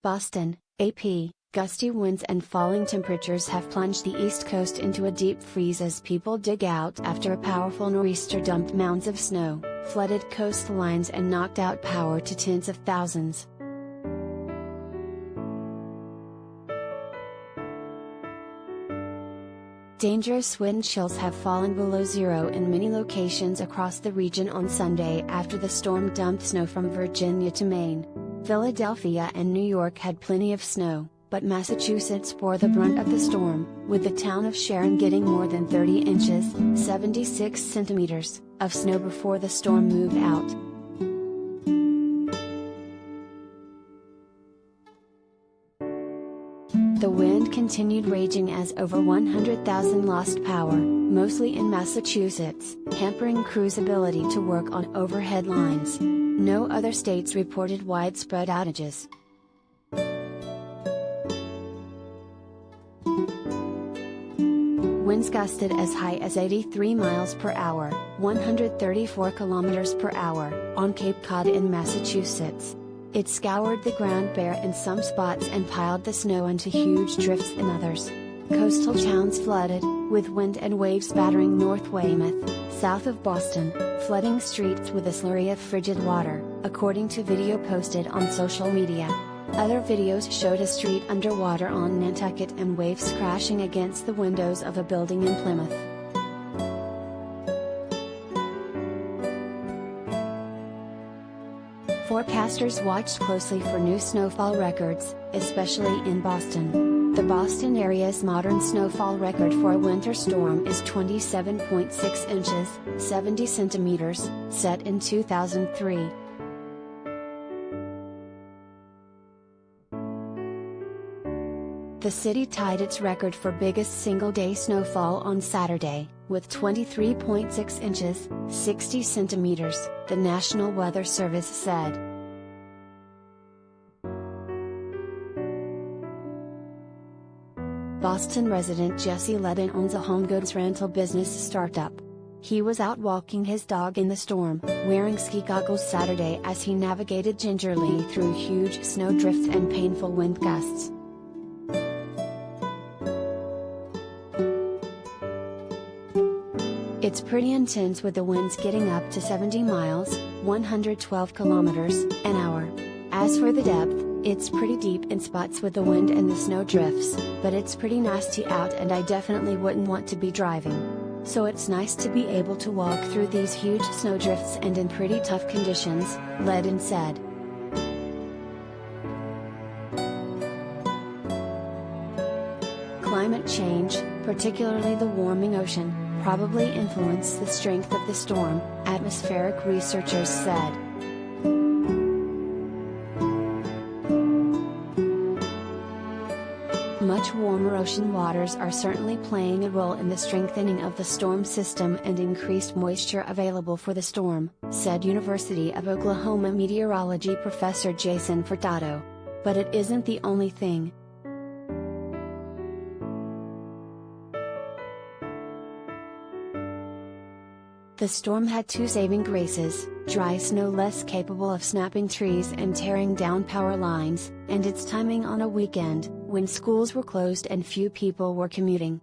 Boston, AP, gusty winds and falling temperatures have plunged the East Coast into a deep freeze as people dig out after a powerful nor'easter dumped mounds of snow, flooded coastlines and knocked out power to tens of thousands. Dangerous wind chills have fallen below zero in many locations across the region on Sunday after the storm dumped snow from Virginia to Maine. Philadelphia and New York had plenty of snow, but Massachusetts bore the brunt of the storm, with the town of Sharon getting more than 30 inches, 76 centimeters, of snow before the storm moved out. The wind continued raging as over 100,000 lost power, mostly in Massachusetts, hampering crews' ability to work on overhead lines. No other states reported widespread outages. Winds gusted as high as 83 miles per hour, 134 kilometers per hour, on Cape Cod in Massachusetts. It scoured the ground bare in some spots and piled the snow into huge drifts in others. Coastal towns flooded, with wind and waves battering North Weymouth, south of Boston, flooding streets with a slurry of frigid water, according to video posted on social media. Other videos showed a street underwater on Nantucket and waves crashing against the windows of a building in Plymouth. Forecasters watched closely for new snowfall records, especially in Boston. The Boston area's modern snowfall record for a winter storm is 27.6 inches, 70 centimeters, set in 2003. The city tied its record for biggest single-day snowfall on Saturday, with 23.6 inches, 60 centimeters, the National Weather Service said. Boston resident Jesse Ledden owns a home goods rental business startup. He was out walking his dog in the storm, wearing ski goggles Saturday as he navigated gingerly through huge snow drifts and painful wind gusts. It's pretty intense with the winds getting up to 70 miles, 112 kilometers, an hour. As for the depth, it's pretty deep in spots with the wind and the snow drifts, but it's pretty nasty out and I definitely wouldn't want to be driving. So it's nice to be able to walk through these huge snow drifts and in pretty tough conditions, Ledden said. Climate change, particularly the warming ocean, probably influenced the strength of the storm, atmospheric researchers said. Much warmer ocean waters are certainly playing a role in the strengthening of the storm system and increased moisture available for the storm, said University of Oklahoma meteorology professor Jason Furtado. But it isn't the only thing. The storm had two saving graces: dry snow less capable of snapping trees and tearing down power lines, and its timing on a weekend, when schools were closed and few people were commuting.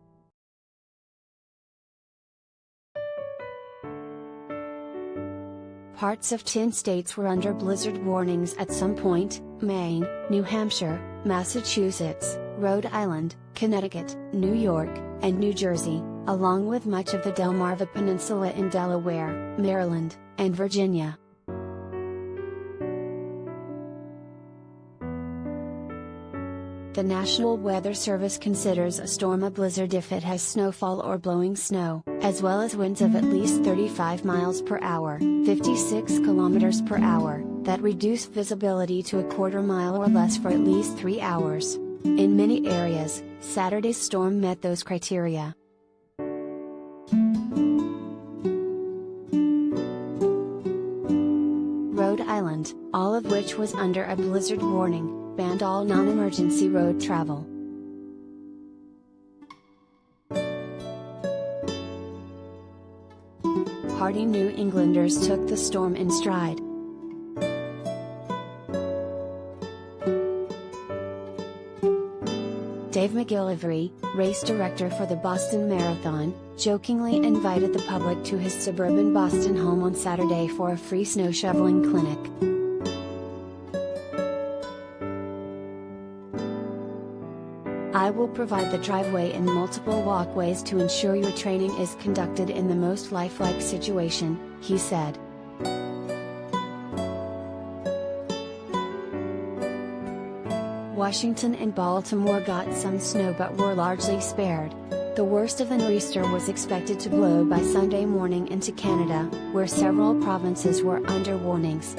Parts of 10 states were under blizzard warnings at some point: Maine, New Hampshire, Massachusetts, Rhode Island, Connecticut, New York, and New Jersey, along with much of the Delmarva Peninsula in Delaware, Maryland, and Virginia. The National Weather Service considers a storm a blizzard if it has snowfall or blowing snow, as well as winds of at least 35 miles per hour, 56 kilometers per hour, that reduce visibility to a quarter mile or less for at least 3 hours. In many areas, Saturday's storm met those criteria. Rhode Island, all of which was under a blizzard warning, banned all non-emergency road travel. Hardy New Englanders took the storm in stride. Dave McGillivray, race director for the Boston Marathon, jokingly invited the public to his suburban Boston home on Saturday for a free snow shoveling clinic. "I will provide the driveway and multiple walkways to ensure your training is conducted in the most lifelike situation," he said. Washington and Baltimore got some snow but were largely spared. The worst of the nor'easter was expected to blow by Sunday morning into Canada, where several provinces were under warnings.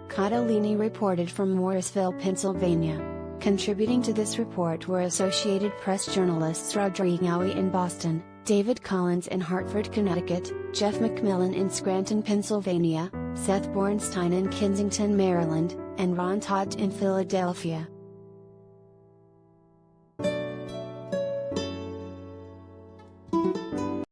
Catalini reported from Morrisville, Pennsylvania. Contributing to this report were Associated Press journalists Rodrigo in Boston, David Collins in Hartford, Connecticut, Jeff McMillan in Scranton, Pennsylvania, Seth Bornstein in Kensington, Maryland, and Ron Todt in Philadelphia.